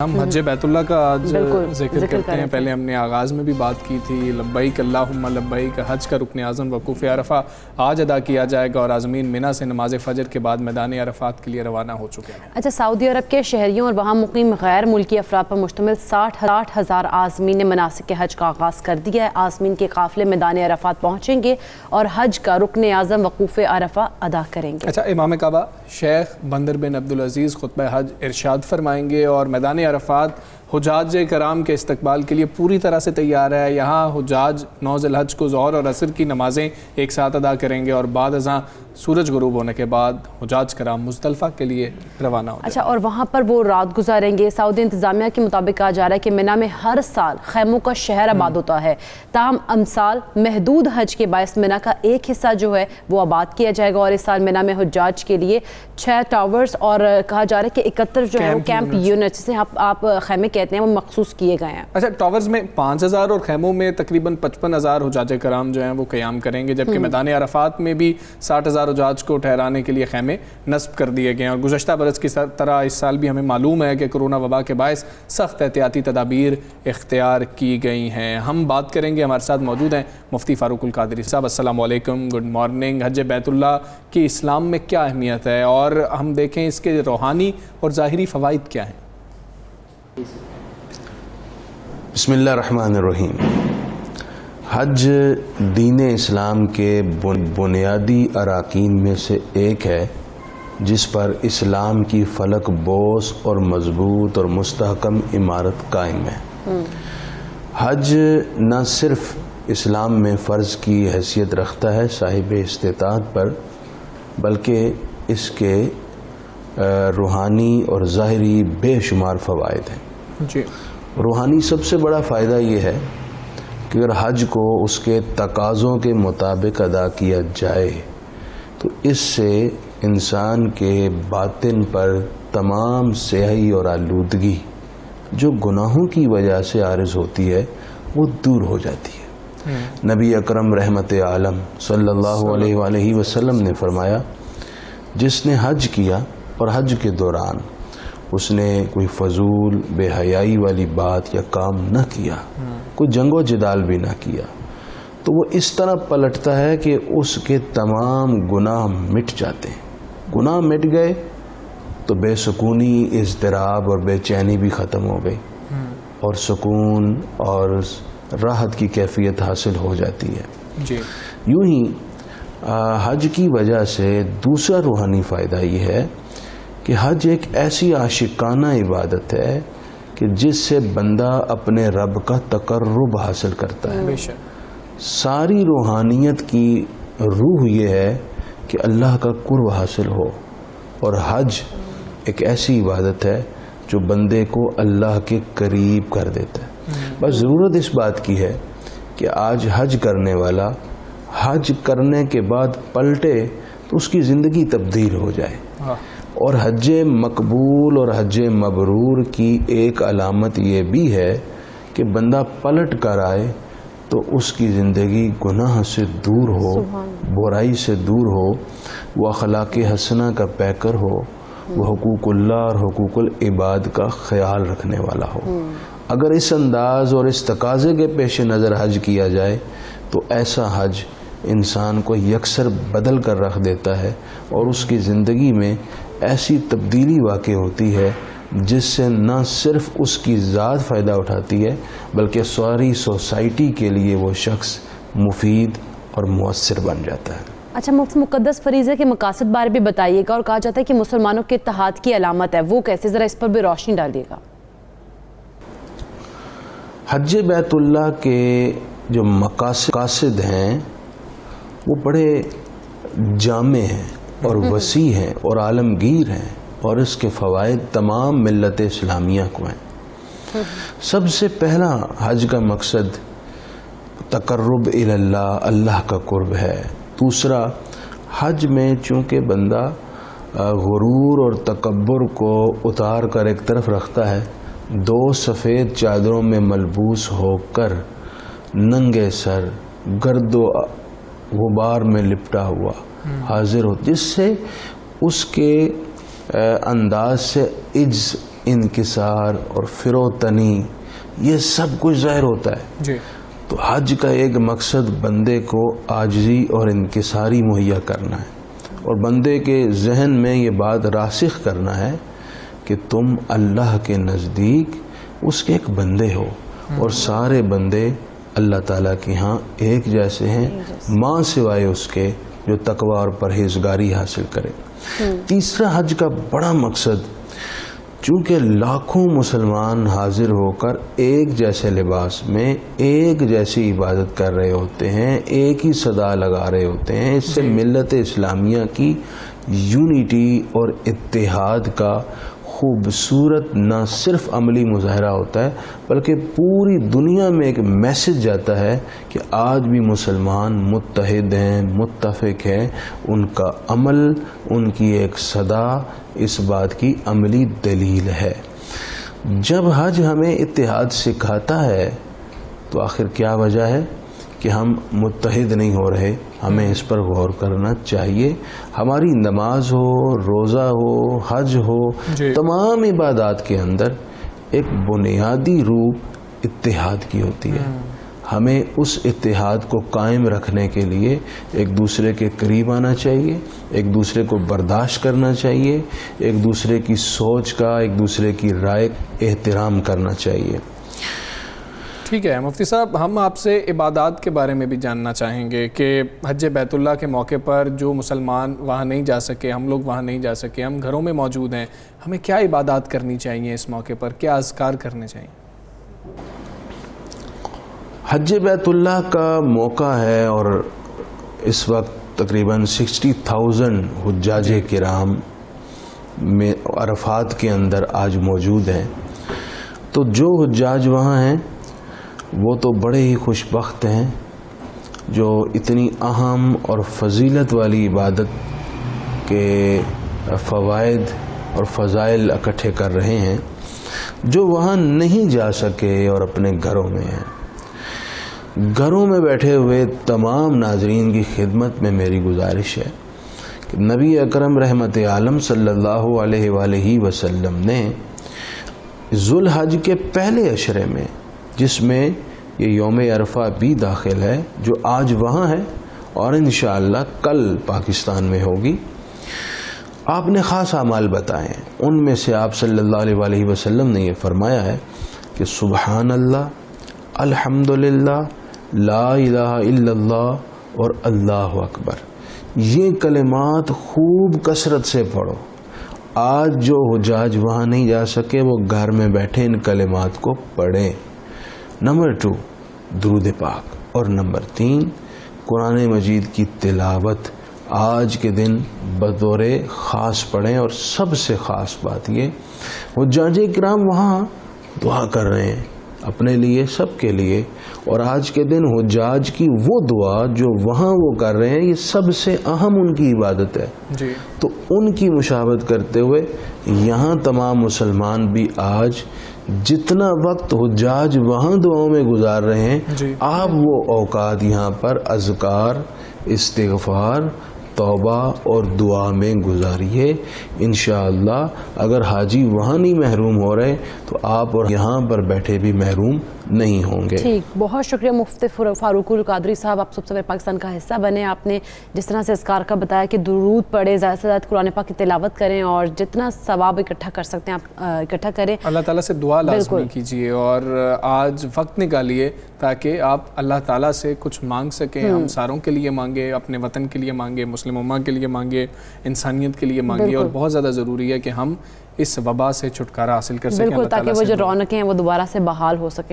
ہم حج بیت اللہ کا آج ذکر کرتے ہیں۔ پہلے ہم نے آغاز میں بھی بات کی تھی، لبیک اللہم لبیک، حج کا رکن اعظم وقوف عرفہ آج ادا کیا جائے گا اور عازمین منی سے نماز فجر کے بعد میدان عرفات کے لیے روانہ ہو چکے ہیں۔ اچھا، سعودی عرب کے شہریوں اور وہاں مقیم غیر ملکی افراد پر مشتمل 60,000 عازمین نے مناسک حج کا آغاز کر دیا ہے۔ عازمین کے قافلے میدان عرفات پہنچیں گے اور حج کا رکن اعظم وقوف عرفہ ادا کریں گے۔ اچھا، امام کعبہ شیخ بندر بن عبدالعزیز خطبہ حج ارشاد فرمائیں گے اور میدان عرفات حجاج کرام کے استقبال کے لیے پوری طرح سے تیار ہے۔ یہاں حجاج 9 ذی الحج کو ظہر اور عصر کی نمازیں ایک ساتھ ادا کریں گے اور بعد ازاں سورج غروب ہونے کے بعد حجاج کرام مزدلفہ کے لیے روانہ ہو جائیں گے۔ اچھا، اور وہاں پر وہ رات گزاریں گے۔ سعودی انتظامیہ کے مطابق کہا جا رہا ہے کہ منی میں ہر سال خیموں کا شہر آباد ہوتا ہے، تاہم امسال محدود حج کے باعث منی کا ایک حصہ جو ہے وہ آباد کیا جائے گا اور اس سال منی میں حجاج کے لیے 6 ٹاورز اور کہا جا رہا ہے کہ 71 جو ہے وہ کیمپ یونٹس جسے آپ خیمے کہتے ہیں وہ مخصوص کیے گئے ہیں۔ اچھا، ٹاورز میں 5,000 اور خیموں میں تقریباً 55,000 حجاج کرام جو ہیں وہ قیام کریں گے، جبکہ میدان عرفات میں بھی 60,000 حجاج کو ٹھہرانے کے لیے خیمے نصب کر دیے گئے ہیں۔ اور گزشتہ برس کی طرح اس سال بھی ہمیں معلوم ہے کہ کرونا وبا کے باعث سخت احتیاطی تدابیر اختیار کی گئی ہیں۔ ہم بات کریں گے، ہمارے ساتھ موجود ہیں مفتی فاروق القادری صاحب۔ السلام علیکم، گڈ مارننگ۔ حج بیت اللہ کی اسلام میں کیا اہمیت ہے اور ہم دیکھیں اس کے روحانی اور ظاہری فوائد کیا ہیں؟ بسم اللہ الرحمن الرحیم۔ حج دین اسلام کے بنیادی اراکین میں سے ایک ہے جس پر اسلام کی فلک بوس اور مضبوط اور مستحکم عمارت قائم ہے۔ حج نہ صرف اسلام میں فرض کی حیثیت رکھتا ہے صاحب استطاعت پر، بلکہ اس کے روحانی اور ظاہری بے شمار فوائد ہیں۔ جی، روحانی سب سے بڑا فائدہ یہ ہے کہ اگر حج کو اس کے تقاضوں کے مطابق ادا کیا جائے تو اس سے انسان کے باطن پر تمام سیاہی اور آلودگی جو گناہوں کی وجہ سے عارض ہوتی ہے وہ دور ہو جاتی ہے۔ نبی اکرم رحمت عالم صلی اللہ علیہ وآلہ وسلم نے فرمایا، جس نے حج کیا اور حج کے دوران اس نے کوئی فضول بے حیائی والی بات یا کام نہ کیا، کوئی جنگ و جدال بھی نہ کیا، تو وہ اس طرح پلٹتا ہے کہ اس کے تمام گناہ مٹ جاتے ہیں۔ گناہ مٹ گئے تو بے سکونی، اضطراب اور بے چینی بھی ختم ہو گئی اور سکون اور راحت کی کیفیت حاصل ہو جاتی ہے۔ جی، یوں ہی حج کی وجہ سے دوسرا روحانی فائدہ یہ ہے کہ حج ایک ایسی عاشقانہ عبادت ہے کہ جس سے بندہ اپنے رب کا تقرب حاصل کرتا ہے۔ بے شک ساری روحانیت کی روح یہ ہے کہ اللہ کا قرب حاصل ہو، اور حج ایک ایسی عبادت ہے جو بندے کو اللہ کے قریب کر دیتا ہے۔ بس ضرورت اس بات کی ہے کہ آج حج کرنے والا حج کرنے کے بعد پلٹے تو اس کی زندگی تبدیل ہو جائے۔ اور حج مقبول اور حج مبرور کی ایک علامت یہ بھی ہے کہ بندہ پلٹ کر آئے تو اس کی زندگی گناہ سے دور ہو، برائی سے دور ہو، وہ اخلاق حسنہ کا پیکر ہو، وہ حقوق اللہ اور حقوق العباد کا خیال رکھنے والا ہو۔ اگر اس انداز اور اس تقاضے کے پیش نظر حج کیا جائے تو ایسا حج انسان کو یکسر بدل کر رکھ دیتا ہے اور اس کی زندگی میں ایسی تبدیلی واقع ہوتی ہے جس سے نہ صرف اس کی ذات فائدہ اٹھاتی ہے بلکہ ساری سوسائٹی کے لیے وہ شخص مفید اور مؤثر بن جاتا ہے۔ اچھا، مفتی مقدس فریضے کے مقاصد بارے بھی بتائیے گا، اور کہا جاتا ہے کہ مسلمانوں کے اتحاد کی علامت ہے، وہ کیسے؟ ذرا اس پر بھی روشنی ڈالیے گا۔ حج بیت اللہ کے جو مقاصد ہیں وہ بڑے جامع ہیں اور وسیع ہیں اور عالمگیر ہیں، اور اس کے فوائد تمام ملت اسلامیہ کو ہیں۔ سب سے پہلا حج کا مقصد تقرب الی اللہ، اللہ کا قرب ہے۔ دوسرا، حج میں چونکہ بندہ غرور اور تکبر کو اتار کر ایک طرف رکھتا ہے، 2 سفید چادروں میں ملبوس ہو کر ننگے سر گرد و غبار میں لپٹا ہوا حاضر ہو، جس سے اس کے انداز سے عجز انکسار اور فروتنی یہ سب کچھ ظاہر ہوتا ہے. جی. تو حج کا ایک مقصد بندے کو عاجزی اور انکساری مہیا کرنا ہے اور بندے کے ذہن میں یہ بات راسخ کرنا ہے کہ تم اللہ کے نزدیک اس کے ایک بندے ہو اور سارے بندے اللہ تعالیٰ کے ہاں ایک جیسے ہیں ماں سوائے اس کے جو تقوی اور پرہیزگاری حاصل کرے. تیسرا حج کا بڑا مقصد، چونکہ لاکھوں مسلمان حاضر ہو کر ایک جیسے لباس میں ایک جیسی عبادت کر رہے ہوتے ہیں، ایک ہی صدا لگا رہے ہوتے ہیں، اس سے ملت اسلامیہ کی یونٹی اور اتحاد کا خوبصورت نہ صرف عملی مظاہرہ ہوتا ہے بلکہ پوری دنیا میں ایک میسج جاتا ہے کہ آج بھی مسلمان متحد ہیں، متفق ہیں. ان کا عمل، ان کی ایک صدا اس بات کی عملی دلیل ہے. جب حج ہمیں اتحاد سکھاتا ہے تو آخر کیا وجہ ہے کہ ہم متحد نہیں ہو رہے؟ ہمیں اس پر غور کرنا چاہیے. ہماری نماز ہو، روزہ ہو، حج ہو، تمام عبادات کے اندر ایک بنیادی روح اتحاد کی ہوتی ہے. ہمیں اس اتحاد کو قائم رکھنے کے لیے ایک دوسرے کے قریب آنا چاہیے، ایک دوسرے کو برداشت کرنا چاہیے، ایک دوسرے کی سوچ کا، ایک دوسرے کی رائے احترام کرنا چاہیے. ٹھیک ہے مفتی صاحب، ہم آپ سے عبادات کے بارے میں بھی جاننا چاہیں گے کہ حج بیت اللہ کے موقع پر جو مسلمان وہاں نہیں جا سکے، ہم لوگ وہاں نہیں جا سکے، ہم گھروں میں موجود ہیں، ہمیں کیا عبادات کرنی چاہیے اس موقع پر، کیا اذکار کرنے چاہیے؟ حج بیت اللہ کا موقع ہے اور اس وقت تقریباً 60,000 حجاج کرام میں عرفات کے اندر آج موجود ہیں. تو جو حجاج وہاں ہیں وہ تو بڑے ہی خوش بخت ہیں جو اتنی اہم اور فضیلت والی عبادت کے فوائد اور فضائل اکٹھے کر رہے ہیں جو وہاں نہیں جا سکے اور اپنے گھروں میں ہیں. گھروں میں بیٹھے ہوئے تمام ناظرین کی خدمت میں میری گزارش ہے کہ نبی اکرم رحمت عالم صلی اللہ علیہ وآلہ وسلم نے ذوالحج کے پہلے عشرے میں، جس میں یہ یوم عرفہ بھی داخل ہے جو آج وہاں ہے اور انشاءاللہ کل پاکستان میں ہوگی، آپ نے خاص اعمال بتائے ہیں. ان میں سے آپ صلی اللہ علیہ وآلہ وسلم نے یہ فرمایا ہے کہ سبحان اللہ، الحمدللہ، لا الہ الا اللہ اور اللہ اکبر. یہ کلمات خوب کثرت سے پڑھو. آج جو حجاج وہاں نہیں جا سکے وہ گھر میں بیٹھے ان کلمات کو پڑھیں. نمبر 2 درود پاک، اور نمبر 3 قرآن مجید کی تلاوت آج کے دن بطور خاص پڑھیں. اور سب سے خاص بات یہ، حجاج کرام وہاں دعا کر رہے ہیں اپنے لیے، سب کے لیے، اور آج کے دن حجاج کی وہ دعا جو وہاں وہ کر رہے ہیں یہ سب سے اہم ان کی عبادت ہے. جی. تو ان کی مشابہت کرتے ہوئے یہاں تمام مسلمان بھی آج جتنا وقت حجاج وہاں دعاؤں میں گزار رہے ہیں، آپ وہ اوقات یہاں پر اذکار، استغفار، توبہ اور دعا میں گزاریے. انشاءاللہ اگر حاجی وہاں نہیں محروم ہو رہے تو آپ اور یہاں پر بیٹھے بھی محروم نہیں ہوں گے. ٹھیک، بہت شکریہ مفتی فاروق القادری صاحب، آپ سب سے پاکستان کا حصہ بنے. آپ نے جس طرح سے اذکار کا بتایا کہ درود پڑھیں، زیادہ سے زیادہ قرآن پاک کی تلاوت کریں اور جتنا ثواب اکٹھا کر سکتے ہیں آپ اکٹھا کریں. اللہ تعالیٰ سے دعا لازمی کیجیے اور آج وقت نکالیے تاکہ آپ اللہ تعالیٰ سے کچھ مانگ سکیں. ہم ساروں کے لیے مانگے، اپنے وطن کے لیے مانگے، مسلم امہ کے لیے مانگے، انسانیت کے لیے مانگے. اور بہت زیادہ ضروری ہے کہ ہم اس وبا سے چھٹکارا حاصل کر سکیں. بالکل، تاکہ وہ جو رونقیں ہیں وہ دوبارہ سے بحال ہو سکیں.